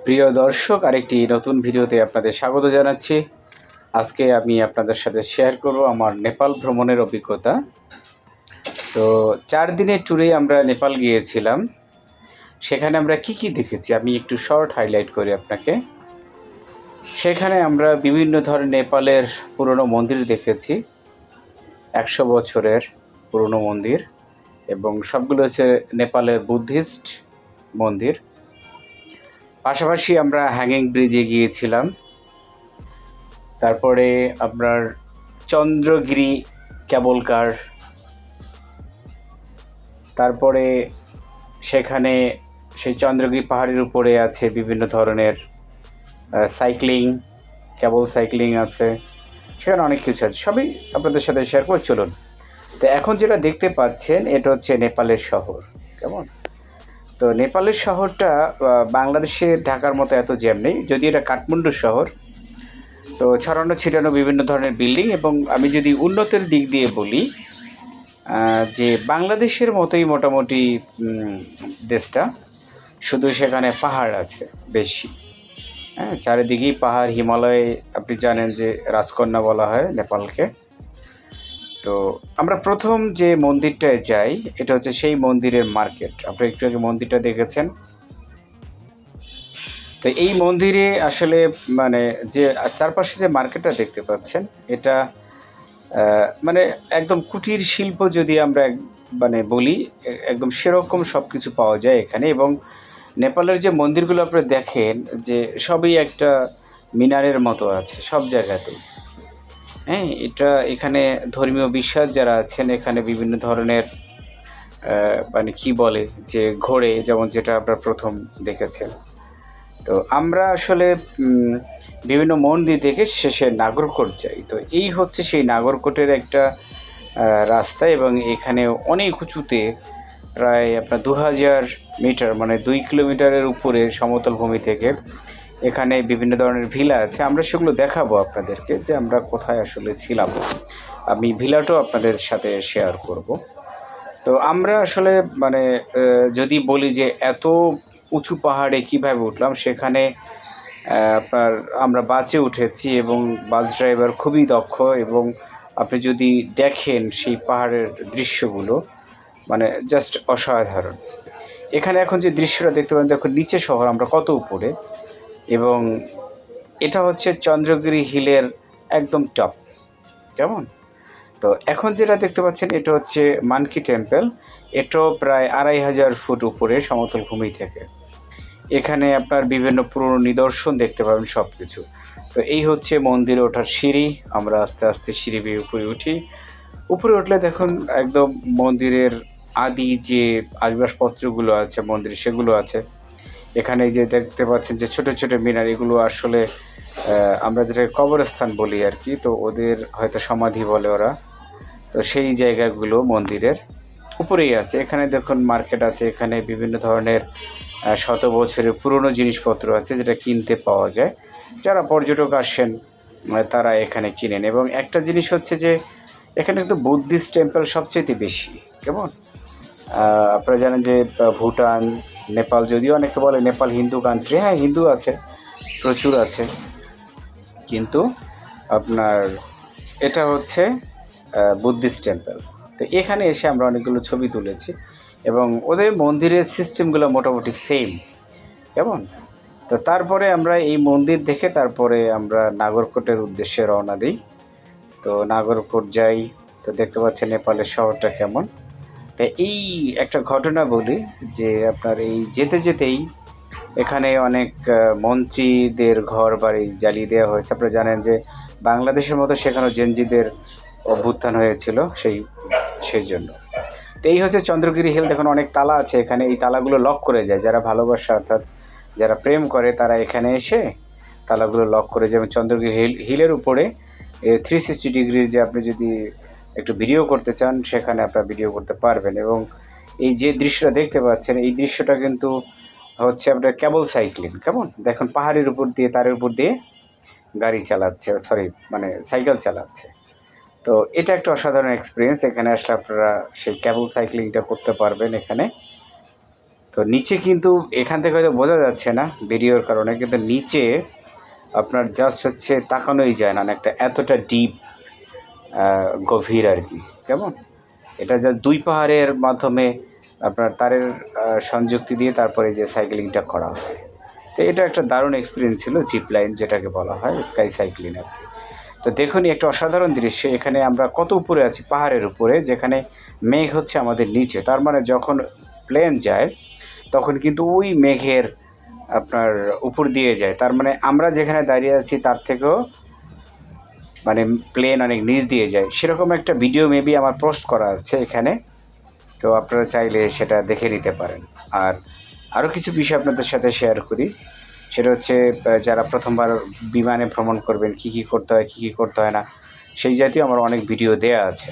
প্রিয় দর্শক, আরেকটি নতুন ভিডিওতে আপনাদের স্বাগত জানাচ্ছি। আজকে আমি আপনাদের সাথে শেয়ার করব আমার নেপাল ভ্রমণের অভিজ্ঞতা। তো 4 দিনের ট্যুরে আমরা নেপাল গিয়েছিলাম। সেখানে আমরা কি কি দেখেছি আমি একটু শর্ট হাইলাইট করি আপনাকে। সেখানে আমরা বিভিন্ন ধরনের নেপালের পুরনো মন্দির দেখেছি, 100 বছরের পুরনো মন্দির, এবং সবগুলো হচ্ছে নেপালের বুদ্ধিস্ট মন্দির। পাশাপাশি আমরা হ্যাঙ্গিং ব্রিজে গিয়েছিলাম। তারপরে আপনার চন্দ্রগিরি কেবল কার, তারপরে সেখানে সেই চন্দ্রগিরি পাহাড়ের উপরে আছে বিভিন্ন ধরনের সাইক্লিং, কেবল সাইক্লিং আছে, সেখানে অনেক কিছু আছে, সবই আপনাদের সাথে শেয়ার করে চলুন। তো এখন যেটা দেখতে পাচ্ছেন এটা হচ্ছে নেপালের শহর। কেমন? তো নেপালের শহরটা বাংলাদেশের ঢাকার মতো এত জ্যাম নেই, যদি এটা কাঠমান্ডু শহর। তো ছড়ানো ছিটানো বিভিন্ন ধরনের বিল্ডিং, এবং আমি যদি উন্নতির দিক দিয়ে বলি যে বাংলাদেশের মতোই মোটামুটি দেশটা, শুধু সেখানে পাহাড় আছে বেশি। হ্যাঁ, চারিদিকেই পাহাড়, হিমালয়। আপনি জানেন যে রাজকন্যা বলা হয় নেপালকে। তো আমরা প্রথম যে মন্দিরটায় যাই এটা হচ্ছে সেই মন্দিরের মার্কেট। আপনি একটু আগে মন্দিরটা দেখেছেন। তো এই মন্দিরে আসলে মানে যে চারপাশে যে মার্কেটটা দেখতে পাচ্ছেন, এটা মানে একদম কুটির শিল্প যদি আমরা মানে বলি, একদম সেরকম সব কিছু পাওয়া যায় এখানে। এবং নেপালের যে মন্দিরগুলো আপনি দেখেন যে সবই একটা মিনারের মতো আছে সব জায়গাতেই। হ্যাঁ, এটা এখানে ধর্মীয় বিশ্বাস যারা আছেন এখানে বিভিন্ন ধরনের মানে কি বলে যে ঘোড়ে, যেমন যেটা আপনারা প্রথম দেখেছেন। তো আমরা আসলে বিভিন্ন মন্দির দেখে শেষে নাগরকোট যাই। তো এই হচ্ছে সেই নাগরকোটের একটা রাস্তা, এবং এখানে অনেক উঁচুতে, প্রায় আপনার 2000 মিটার, মানে 2 কিলোমিটারের উপরে সমতল ভূমি থেকে এখানে বিভিন্ন ধরনের ভিলা আছে। আমরা সেগুলো দেখাবো আপনাদেরকে যে আমরা কোথায় আসলে ছিলাম। আমি ভিলাটাও আপনাদের সাথে শেয়ার করব। তো আমরা আসলে মানে যদি বলি যে এত উঁচু পাহাড়ে কিভাবে উঠলাম, সেখানে আপনার আমরা বাসে উঠেছি, এবং বাস ড্রাইভার খুবই দক্ষ। এবং আপনি যদি দেখেন সেই পাহাড়ের দৃশ্যগুলো, মানে জাস্ট অসাধারণ। এখানে এখন যে দৃশ্যটা দেখতে পাবেন, দেখুন নিচে শহর, আমরা কত উপরে। এবং এটা হচ্ছে চন্দ্রগিরি হিলের একদম টপ। কেমন? তো এখন যেটা দেখতে পাচ্ছেন এটা হচ্ছে মানকি টেম্পল। এটাও প্রায় 2500 ফুট উপরে সমতল ভূমি থেকে। এখানে আপনার বিভিন্ন পুরনো নিদর্শন দেখতে পাবেন, সব কিছু। তো এই হচ্ছে মন্দিরে ওঠার সিঁড়ি। আমরা আস্তে আস্তে সিঁড়ি বেয়ে উপরে উঠি। উপরে উঠলে দেখুন একদম মন্দিরের আদি যে আসবাবপত্রগুলো আছে মন্দিরে, সেগুলো আছে। এখানে যে দেখতে পাচ্ছেন যে ছোট ছোট মিনার, এগুলো আসলে আমরা যেটা কবরস্থান বলি আর কি, তো ওদের হয়তো সমাধি বলে ওরা। তো সেই জায়গাগুলো মন্দিরের উপরেই আছে। এখানে দেখুন মার্কেট আছে, এখানে বিভিন্ন ধরনের শত বছরের পুরনো জিনিসপত্র আছে যেটা কিনতে পাওয়া যায়। যারা পর্যটক আসেন তারা এখানে কিনেন। এবং একটা জিনিস হচ্ছে যে এখানে কিন্তু বুদ্ধিস্ট টেম্পল সবচেয়ে বেশি। কেমন? আপনারা জানেন যে ভুটান, নেপাল, যদিও অনেকে বলে নেপাল হিন্দু কান্ট্রি, হ্যাঁ হিন্দু আছে, প্রচুর আছে, কিন্তু আপনার এটা হচ্ছে বুদ্ধিস্ট টেম্পল। তো এখানে এসে আমরা অনেকগুলো ছবি তুলেছি, এবং ওদের মন্দিরের সিস্টেমগুলো মোটামুটি সেম। কেমন? তো তারপরে আমরা এই মন্দির দেখে তারপরে আমরা নাগরকোটের উদ্দেশ্যে রওনা দিই। তো নাগরকোট যাই। তো দেখতে পাচ্ছেন নেপালের শহরটা কেমন। তো এই একটা ঘটনা বলি যে আপনার এই যেতে যেতেই এখানে অনেক মন্ত্রীদের ঘর বাড়ি জ্বালিয়ে দেওয়া হয়েছে। আপনারা জানেন যে বাংলাদেশের মতো সেখানেও জেনজিদের অভ্যুত্থান হয়েছিল, সেই জন্য। তো এই হচ্ছে চন্দ্রগিরি হিল। দেখুন অনেক তালা আছে এখানে, এই তালাগুলো লক করে যায়। যারা ভালোবাসা অর্থাৎ যারা প্রেম করে তারা এখানে এসে তালাগুলো লক করে যায়। এবং চন্দ্রগিরি হিলের উপরে 360 ডিগ্রির যে আপনি যদি একটু ভিডিও করতে চান সেখানে আপনারা ভিডিও করতে পারবেন। এবং এই যে দৃশ্যটা দেখতে পাচ্ছেন এই দৃশ্যটা কিন্তু হচ্ছে আপনার কেবল সাইক্লিং। কেমন? দেখুন পাহাড়ের উপর দিয়ে, তারের উপর দিয়ে গাড়ি চালাচ্ছে, সরি মানে সাইকেল চালাচ্ছে। তো এটা একটা অসাধারণ এক্সপিরিয়েন্স। এখানে আসলে আপনারা সেই কেবল সাইক্লিংটা করতে পারবেন এখানে। তো নিচে কিন্তু এখান থেকে হয়তো বোঝা যাচ্ছে না ভিডিওর কারণে, কিন্তু নিচে আপনার জাস্ট হচ্ছে তাকানোই যায় না, একটা এতটা ডিপ গভীর আর কি। কেমন এটা যা 2 পাহাড়ের মাধ্যমে আপনার তারের সংযুক্তি দিয়ে তারপরে যে সাইক্লিংটা করা হয়। তো এটা একটা দারুণ এক্সপিরিয়েন্স ছিল, জিপ লাইন যেটাকে বলা হয়, স্কাই সাইক্লিং আর কি। তো দেখুন একটা অসাধারণ দৃশ্য, এখানে আমরা কত উপরে আছি, পাহাড়ের উপরে, যেখানে মেঘ হচ্ছে আমাদের নিচে। তার মানে যখন প্লেন যায় তখন কিন্তু ওই মেঘের আপনার উপর দিয়ে যায়, তার মানে আমরা যেখানে দাঁড়িয়ে আছি তার থেকেও মানে প্লেন অনেক নিচ দিয়ে যায়। সেরকম একটা ভিডিও মেবি আমার পোস্ট করা আছে এখানে, তো আপনারা চাইলে সেটা দেখে নিতে পারেন। আর আরও কিছু বিষয় আপনাদের সাথে শেয়ার করি, সেটা হচ্ছে যারা প্রথমবার বিমানে ভ্রমণ করবেন কী কী করতে হয়, কী কী করতে হয় না, সেই জাতীয় আমার অনেক ভিডিও দেয়া আছে।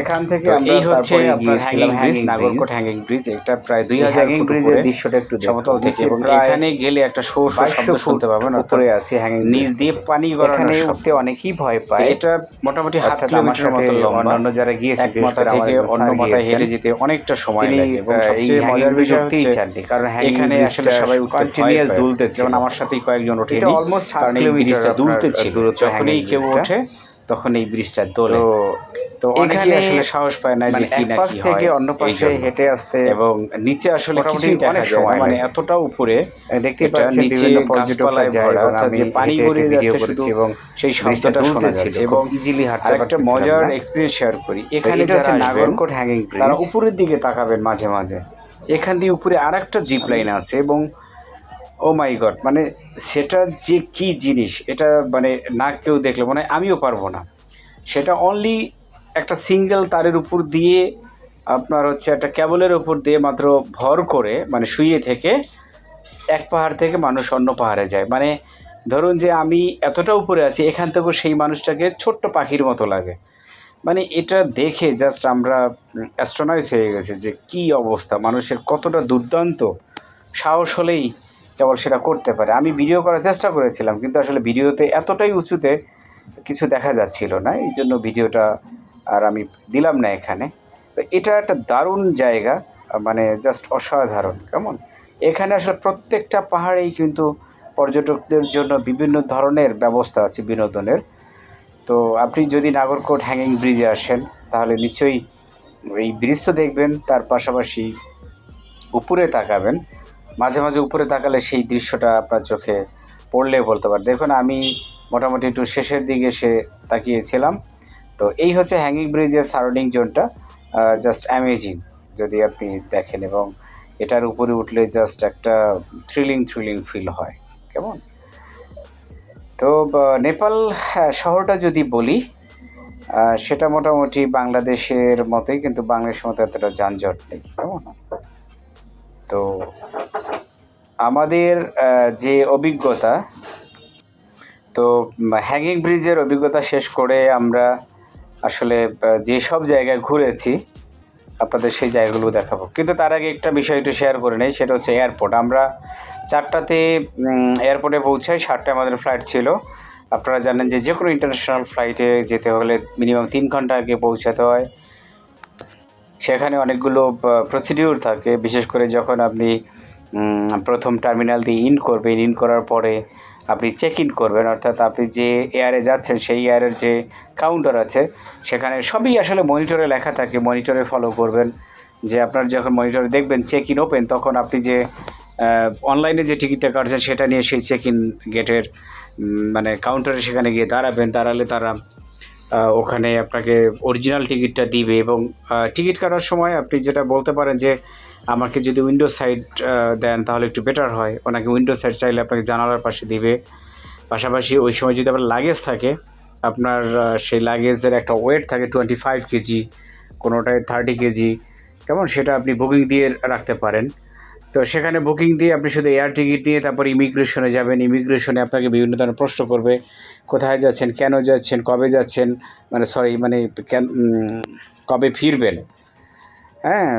এখান থেকে এই হচ্ছে আপনার hanging bridge, Nagarkot hanging bridge. এটা প্রায় 2000 ফুট উপরে দৃশ্যটা একটু সমতল থেকে, এবং এখানে গেলে একটা শো শব্দ শুনতে পাবেন। উপরে আছে হ্যাঙ্গিং, নিচ দিয়ে পানি গড়ানো, উঠতে অনেকেই ভয় পায়। এটা মোটামুটি 7 কিলোমিটার মতো লম্বা। অন্যান্য যারা গিয়েছে এক মাথা থেকে অন্য মাথায় হেঁটে যেতে অনেকটা সময় লাগে, এবং সবচেয়ে মজার বিষয় হচ্ছে কারণ এখানে আসলে সবাই কন্টিনিউয়াস দুলতে, যেমন আমার সাথেই কয়েকজন ওঠে, এটা অলমোস্ট 8 কিলোমিটার দুলতে ছিল। যখনই কেউ ওঠে তখন এই ব্রিজটা দোলে। তো অনেকেই আসলে সাহস পায় না যে কি না কি হয়, থেকে অন্য পাশে হেঁটে আসতে, এবং নিচে আসলে কিছুই দেখা যায় না, মানে এতটা উপরে দেখতে পাচ্ছেন বিভিন্ন পর্যটকরা যায়, অর্থাৎ যে পানি গড়িয়ে যাচ্ছে শুধু, এবং সেই শব্দটা শোনা যাচ্ছে, এবং ইজিলি হাঁটতে পারছে। একটা মজার এক্সপেরিয়েন্স শেয়ার করি, এখানে যারা নাগরকোট হ্যাঙ্গিং ব্রিজ, তারা উপরের দিকে তাকাবেন মাঝে মাঝে, এখান দিয়ে উপরে আরেকটা জিপ লাইন আছে, এবং ও মাই গড, মানে সেটা যে কি জিনিস, এটা মানে না কেউ দেখলে মানে আমিও পারবো না। সেটা অনলি একটা সিঙ্গেল তারের উপর দিয়ে আপনার হচ্ছে একটা কেবলের উপর দিয়ে মাত্র ভর করে, মানে শুয়ে থেকে এক পাহাড় থেকে মানুষ অন্য পাহাড়ে যায়। মানে ধরুন যে আমি এতটা উপরে আছি, এখান থেকেও সেই মানুষটাকে ছোট্ট পাখির মতো লাগে। মানে এটা দেখে জাস্ট আমরা অ্যাস্ট্রোনাইজ হয়ে গেছে যে কি অবস্থা, মানুষের কতটা দুর্দান্ত সাহস হলেই কেবল সেটা করতে পারে। আমি ভিডিও করার চেষ্টা করেছিলাম, কিন্তু আসলে ভিডিওতে এতটাই উঁচুতে কিছু দেখা যাচ্ছিল না, এই জন্য ভিডিওটা আর আমি দিলাম না এখানে। তো এটা একটা দারুণ জায়গা, মানে জাস্ট অসাধারণ। কেমন এখানে আসলে প্রত্যেকটা পাহাড়েই কিন্তু পর্যটকদের জন্য বিভিন্ন ধরনের ব্যবস্থা আছে বিনোদনের। তো আপনি যদি নাগরকোট হ্যাঙ্গিং ব্রিজে আসেন তাহলে নিশ্চয়ই এই ব্রিজ তো দেখবেন, তার পাশাপাশি উপরে তাকাবেন। মাঝে মাঝে উপরে তাকালে সেই দৃশ্যটা আপনার চোখে পড়লে বলতে পারেন। দেখুন আমি মোটামুটি একটু শেষের দিকে এসে তাকিয়েছিলাম। তো এই হচ্ছে হ্যাঙ্গিং ব্রিজের সারাউন্ডিং জোনটা, জাস্ট অ্যামেজিং যদি আপনি দেখেন, এবং এটার উপরে উঠলে জাস্ট একটা থ্রিলিং ফিল হয়। কেমন তো নেপাল শহরটা যদি বলি, সেটা মোটামুটি বাংলাদেশের মতোই, কিন্তু বাংলাদেশের মতো এতটা যানজট নেই। কেমন তো আমাদের যে অভিজ্ঞতা, তো হ্যাঙ্গিং ব্রিজের অভিজ্ঞতা শেষ করে আমরা আসলে যেসব জায়গায় ঘুরেছি আপনাদের সেই জায়গাগুলো দেখাবো, কিন্তু তার আগে একটা বিষয় একটু শেয়ার করে নেই, সেটা হচ্ছে এয়ারপোর্ট। আমরা 4টাতে এয়ারপোর্টে পৌঁছাই, 7টায় আমাদের ফ্লাইট ছিল। আপনারা জানেন যে যে কোনো ইন্টারন্যাশনাল ফ্লাইটে যেতে হলে মিনিমাম 3 ঘন্টা আগে পৌঁছাতে হয়। সেখানে অনেকগুলো প্রসিডিউর থাকে, বিশেষ করে যখন আপনি প্রথম টার্মিনাল দিয়ে ইন করবেন, ইন করার পরে আপনি চেক ইন করবেন, অর্থাৎ আপনি যে এয়ারে যাচ্ছেন সেই এয়ারের যে কাউন্টার আছে সেখানে সবই আসলে মনিটরে লেখা থাকে, মনিটরে ফলো করবেন। যে আপনার যখন মনিটরে দেখবেন চেক ইন ওপেন, তখন আপনি যে অনলাইনে যে টিকিটটা কাটছেন সেটা নিয়ে সেই চেক ইন গেটের মানে কাউন্টারে সেখানে গিয়ে দাঁড়াবেন। দাঁড়ালে তারা ওখানে আপনাকে অরিজিনাল টিকিটটা দিবে, এবং টিকিট কাটার সময় আপনি যেটা বলতে পারেন যে আমাকে যদি উইন্ডো সাইড দেন তাহলে একটু বেটার হয়। ওনাকে উইন্ডো সাইড চাইলে আপনাকে জানালার পাশে দিবে। পাশাপাশি ওই সময় যদি আপনার লাগেজ থাকে, আপনার সেই লাগেজের একটা ওয়েট থাকে 25 কেজি, কোনোটায় 30 কেজি, কেমন সেটা আপনি বুকিং দিয়ে রাখতে পারেন। তো সেখানে বুকিং দিয়ে আপনি শুধু এয়ার টিকিট নিয়ে তারপর ইমিগ্রেশনে যাবেন। ইমিগ্রেশনে আপনাকে বিভিন্ন ধরনের প্রশ্ন করবে, কোথায় যাচ্ছেন, কেন যাচ্ছেন, কবে যাচ্ছেন, মানে কবে ফিরবেন, হ্যাঁ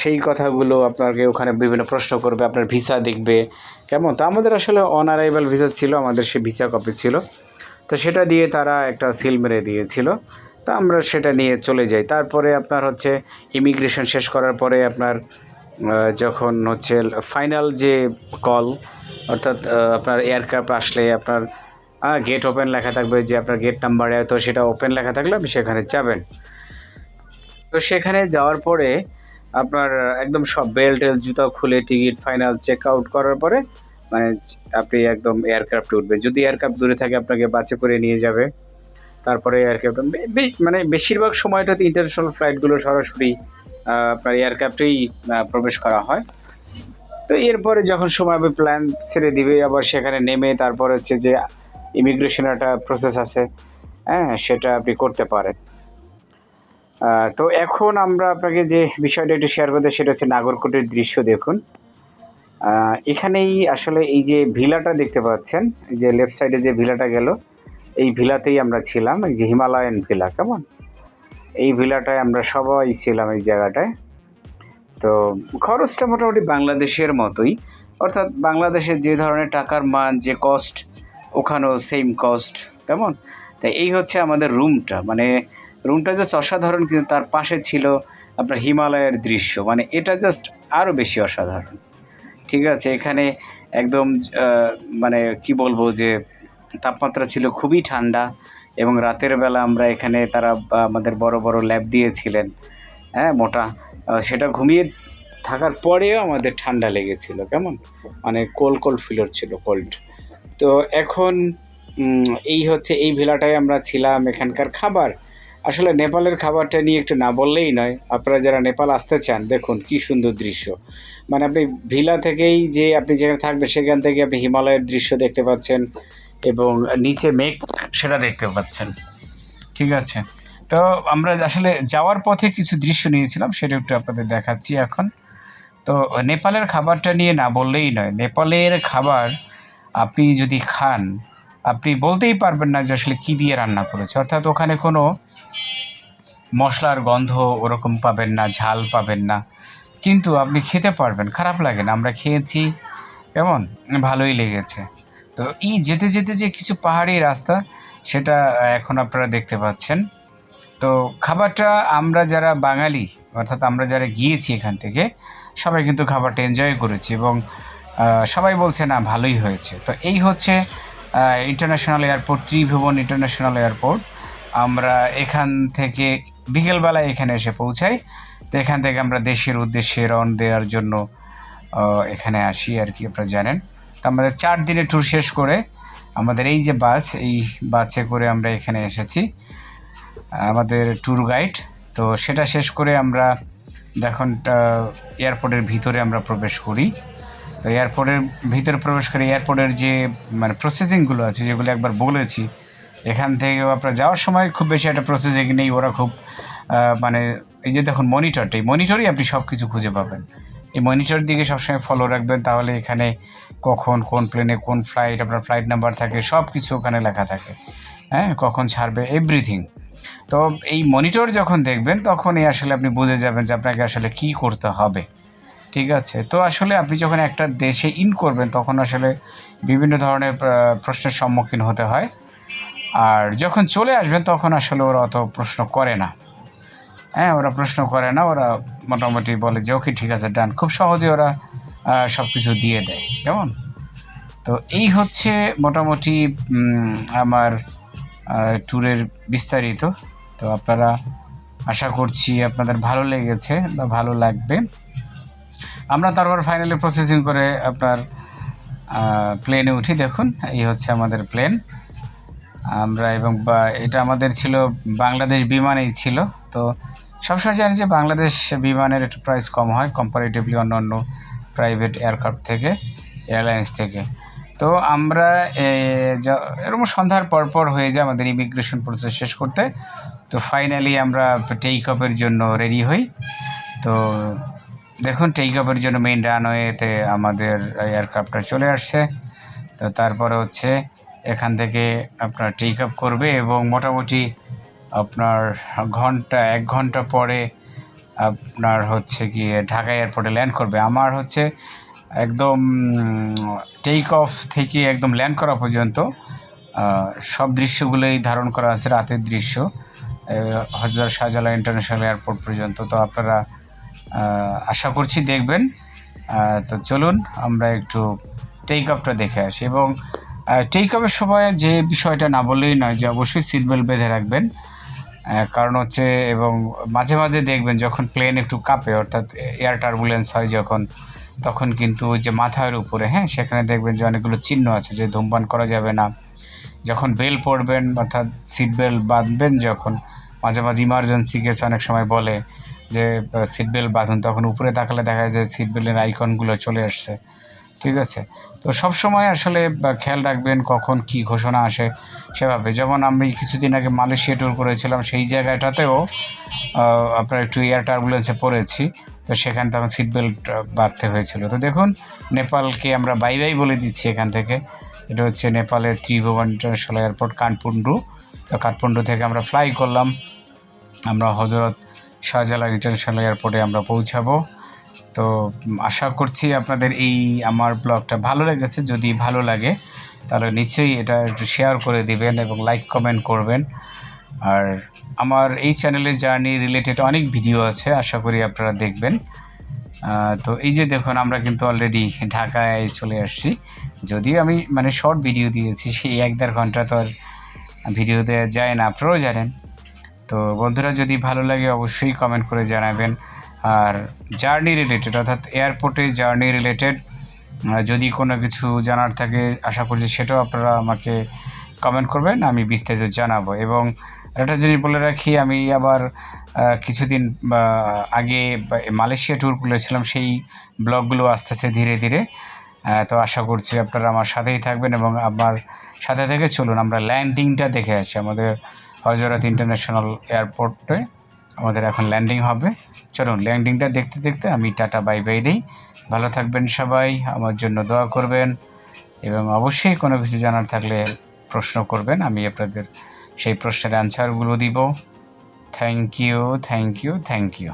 সেই কথাগুলো আপনাকে ওখানে বিভিন্ন প্রশ্ন করবে, আপনার ভিসা দেখবে। কেমন তো আমাদের আসলে অন অ্যারাইভাল ভিসা ছিল, আমাদের সে ভিসা কপি ছিল, তো সেটা দিয়ে তারা একটা সিল মেরে দিয়েছিল। তা আমরা সেটা নিয়ে চলে যাই। তারপরে আপনার হচ্ছে ইমিগ্রেশন শেষ করার পরে আপনার যখন হচ্ছে ফাইনাল যে কল, অর্থাৎ আপনার এয়ারক্রাফট আসলে আপনার গেট ওপেন লেখা থাকবে, যে আপনার গেট নাম্বারে তো সেটা ওপেন লেখা থাকলে আপনি সেখানে যাবেন। তো সেখানে যাওয়ার পরে আপনার একদম সব বেল্ট জুতা খুলে টিকিট ফাইনাল চেক আউট করার পরে মানে আপনি একদম এয়ারক্রাফটে উঠবেন। যদি এয়ারক্রাফট দূরে থাকে আপনাকে বাসে করে নিয়ে যাবে। তারপরে এয়ারক্রাফট মানে বেশিরভাগ সময়টাতে ইন্টারন্যাশনাল ফ্লাইটগুলো সরাসরি আপনার এয়ারক্রাফটেই প্রবেশ করা হয়। তো এরপরে যখন সময় হবে প্ল্যান ছেড়ে দিবে, আবার সেখানে নেমে তারপর হচ্ছে যে ইমিগ্রেশন একটা প্রসেস আছে, হ্যাঁ, সেটা আপনি করতে পারেন। তো এখন আমরা আপনাকে যে বিষয়টা একটু শেয়ার করতে, সেটা হচ্ছে নাগরকোটের দৃশ্য। দেখুন, এখানেই আসলে এই যে ভিলাটা দেখতে পাচ্ছেন, এই যে লেফট সাইডে যে ভিলাটা গেল, এই ভিলাতেই আমরা ছিলাম। এই যে হিমালয়ান ভিলা, কেমন, এই ভিলাটায় আমরা সবাই ছিলাম এই জায়গাটায়। তো খরচটা মোটামুটি বাংলাদেশের মতোই, অর্থাৎ বাংলাদেশের যে ধরনের টাকার মান, যে কস্ট, ওখানেও সেম কস্ট, কেমন। তাই এই হচ্ছে আমাদের রুমটা, মানে রুমটা জাস্ট অসাধারণ, কিন্তু তার পাশে ছিল আপনার হিমালয়ের দৃশ্য, মানে এটা জাস্ট আরও বেশি অসাধারণ। ঠিক আছে, এখানে একদম মানে কি বলবো, যে তাপমাত্রা ছিল খুবই ঠান্ডা, এবং রাতের বেলা আমরা এখানে তারা আমাদের বড় বড় ল্যাব দিয়েছিলেন, হ্যাঁ, মোটা, সেটা ঘুমিয়ে থাকার পরেও আমাদের ঠান্ডা লেগেছিল, কেমন, মানে কোল্ড ফিল হচ্ছিল, কোল্ড। তো এখন এই হচ্ছে এই ভিলাটায় আমরা ছিলাম। এখানকার খাবার, আসলে নেপালের খাবারটা নিয়ে একটু না বললেই নয়। আপনারা যারা নেপাল আসতে চান, দেখুন কি সুন্দর দৃশ্য, মানে আপনি ভিলা থেকেই যে আপনি যেখানে থাকবেন সেখান থেকে আপনি হিমালয়ের দৃশ্য দেখতে পাচ্ছেন, এবং নিচে মেঘ সেটা দেখতে পাচ্ছেন। ঠিক আছে, তো আমরা আসলে যাওয়ার পথে কিছু দৃশ্য নিয়েছিলাম, সেটা একটু আপনাদের দেখাচ্ছি এখন। তো নেপালের খাবারটা নিয়ে না বললেই নয়। নেপালের খাবার আপনি যদি খান, আপনি বলতেই পারবেন না যে আসলে কী দিয়ে রান্না করেছে, অর্থাৎ ওখানে কোনো মশলার গন্ধ ওরকম পাবেন না, ঝাল পাবেন না, কিন্তু আপনি খেতে পারবেন, খারাপ লাগে না। আমরা খেয়েছি, কেমন, ভালোই লেগেছে। তো এই যেতে যেতে যে কিছু পাহাড়ি রাস্তা, সেটা এখন আপনারা দেখতে পাচ্ছেন। তো খাবারটা আমরা যারা বাঙালি, অর্থাৎ আমরা যারা গিয়েছি এখান থেকে, সবাই কিন্তু খাবারটা এনজয় করেছি, এবং সবাই বলছে না ভালোই হয়েছে। তো এই হচ্ছে ইন্টারন্যাশনাল এয়ারপোর্ট, ত্রিভুবন ইন্টারন্যাশনাল এয়ারপোর্ট। আমরা এখান থেকে বিকেলবেলায় এখানে এসে পৌঁছাই। তো এখান থেকে আমরা দেশের উদ্দেশ্যে রওনা দেওয়ার জন্য এখানে আসি আর কি, আপনারা জানেন। তো আমাদের 4 দিনের ট্যুর শেষ করে আমাদের এই যে বাস, এই বাসে করে আমরা এখানে এসেছি, আমাদের ট্যুর গাইড। তো সেটা শেষ করে আমরা দেখুন এয়ারপোর্টের ভিতরে আমরা প্রবেশ করি। তো এয়ারপোর্টের ভিতরে প্রবেশ করে এয়ারপোর্টের যে মানে প্রসেসিংগুলো আছে, যেগুলো একবার বলেছি, এখান থেকে আপনার যাওয়ার সময় খুব বেশি একটা প্রসেসিং নেই। ওরা খুব মানে এই যে দেখুন মনিটরই আপনি সব কিছু খুঁজে পাবেন। এই মনিটর দিকে সবসময় ফলো রাখবেন, তাহলে এখানে কখন কোন প্লেনে কোন ফ্লাইট, আপনার ফ্লাইট নাম্বার থাকে, সব কিছু ওখানে লেখা থাকে, হ্যাঁ, কখন ছাড়বে, এভরিথিং। তো এই মনিটর যখন দেখবেন, তখনই আসলে আপনি বুঝে যাবেন যে আপনাকে আসলে কী করতে হবে। ঠিক আছে, তো আসলে আপনি যখন একটা দেশে ইন করবেন, তখন আসলে বিভিন্ন ধরনের প্রশ্নের সম্মুখীন হতে হয়, আর যখন চলে আসবেন তখন আসলে ওরা অত প্রশ্ন করে না। হ্যাঁ, ওরা প্রশ্ন করে না, ওরা মোটামুটি বলে যে ওকে ঠিক আছে, ডান, খুব সহজে ওরা সব কিছু দিয়ে দেয়, কেমন। তো এই হচ্ছে মোটামুটি আমার ট্যুরের বিস্তারিত। তো আপনারা, আশা করছি আপনাদের ভালো লেগেছে বা ভালো লাগবে। আমরা তারপর ফাইনালি প্রসেসিং করে আপনার প্লেনে উঠি। দেখুন, এই হচ্ছে আমাদের প্লেন। আমরা এবং এটা আমাদের ছিল বাংলাদেশ বিমানেই ছিল। তো সবসময় জানি যে বাংলাদেশ বিমানের একটু প্রাইস কম হয় কম্পারেটিভলি অন্য প্রাইভেট এয়ারক্রাফট থেকে, এয়ারলাইন্স থেকে। তো আমরা এরকম সন্ধ্যার পরপর হয়ে যায় আমাদের ইমিগ্রেশন প্রসেস শেষ করতে। তো ফাইনালি আমরা টেক অফের জন্য রেডি হই। তো দেখুন, টেক অফের জন্য মেইন রানওয়েতে আমাদের এয়ারক্রাফটটা চলে আসছে। তো তারপরে হচ্ছে এখান থেকে আপনার টেক অফ করবে, এবং মোটামুটি আপনার 1 ঘন্টা পরে আপনার হচ্ছে গিয়ে ঢাকা এয়ারপোর্টে ল্যান্ড করবে। আমার হচ্ছে একদম টেক অফ থেকে একদম ল্যান্ড করা পর্যন্ত সব দৃশ্যগুলোই ধারণ করা আছে, রাতের দৃশ্য, হযরত শাহজালাল ইন্টারন্যাশনাল এয়ারপোর্ট পর্যন্ত। তো আপনারা আশা করছি দেখবেন। তো চলুন আমরা একটু টেক আপটা দেখে আসি। এবং টেক আপের সময় যে বিষয়টা না বললেই নয় যে অবশ্যই সিট বেল্ট বেঁধে রাখবেন। কারণ হচ্ছে এবং মাঝে মাঝে দেখবেন যখন প্লেন একটু কাঁপে, অর্থাৎ এয়ার টার্বুলেন্স হয় যখন, তখন কিন্তু ওই যে মাথার উপরে, হ্যাঁ, সেখানে দেখবেন যে অনেকগুলো চিহ্ন আছে যে ধূমপান করা যাবে না। যখন বেল পড়বেন অর্থাৎ সিট বেল্ট বাঁধবেন, যখন মাঝে মাঝে ইমার্জেন্সি কেস অনেক সময় বলে যে সিট বেল্ট বাঁধুন, তখন উপরে তাকালে দেখা যায় সিট বেল্টের আইকনগুলো চলে আসছে। ঠিক আছে, তো সব সময় আসলে খেয়াল রাখবেন কখন কি ঘোষণা আসে সেভাবে। যেমন আমি কিছুদিন আগে মালয়েশিয়া ট্যুর করেছিলাম, সেই জায়গাটাতেও আপনার একটু এয়ার টার্বুলেন্সে পড়েছি, তো সেখানে তখন সিট বেল্ট বাঁধতে হয়েছিল। তো দেখুন, নেপালকে আমরা বাই বাই বলে দিচ্ছি এখান থেকে। এটা হচ্ছে নেপালের ত্রিভুবন ইন্টারন্যাশনাল এয়ারপোর্ট কাঠমান্ডু। তো কাঠমান্ডু থেকে আমরা ফ্লাই করলাম, আমরা হজরত শাহজালাল ইন্টারন্যাশনাল এয়ারপোর্টে আমরা পৌঁছাবো। তো আশা করছি আপনাদের এই আমার ব্লগটা ভালো লেগেছে। যদি ভালো লাগে তাহলে নিশ্চয়ই এটা একটু শেয়ার করে দিবেন এবং লাইক কমেন্ট করবেন। আর আমার এই চ্যানেলে জার্নি রিলেটেড অনেক ভিডিও আছে, আশা করি আপনারা দেখবেন। তো এই যে দেখুন, আমরা কিন্তু অলরেডি ঢাকায় চলে আসছি। যদিও আমি মানে শর্ট ভিডিও দিয়েছি, সেই 1-1.5 ঘন্টা তো আর ভিডিও দেওয়া যায় না, আপনারাও জানেন। তো বন্ধুরা, যদি ভালো লাগে অবশ্যই কমেন্ট করে জানাবেন। আর জার্নি রিলেটেড অর্থাৎ এয়ারপোর্টে জার্নি রিলেটেড যদি কোনো কিছু জানার থাকে, আশা করছি সেটাও আপনারা আমাকে কমেন্ট করবেন, আমি বিস্তারিত জানাবো। এবং একটা জিনিস বলে রাখি, আমি আবার কিছুদিন আগে মালয়েশিয়া ট্যুর করেছিলাম, সেই ব্লগগুলো আসতেছে ধীরে ধীরে। তো আশা করছি আপনারা আমার সাথেই থাকবেন এবং আমার সাথে থেকে চলুন আমরা ল্যান্ডিংটা দেখে আসি। আমাদের হজরত ইন্টারন্যাশনাল এয়ারপোর্টে আমাদের এখন ল্যান্ডিং হবে। চলুন ল্যান্ডিংটা দেখতে দেখতে আমি টাটা বাই বাই দিই। ভালো থাকবেন সবাই, আমার জন্য দোয়া করবেন এবং অবশ্যই কোনো কিছু জানার থাকলে প্রশ্ন করবেন, আমি আপনাদের সেই প্রশ্নের অ্যান্সারগুলো দিব। Thank you, thank you, thank you.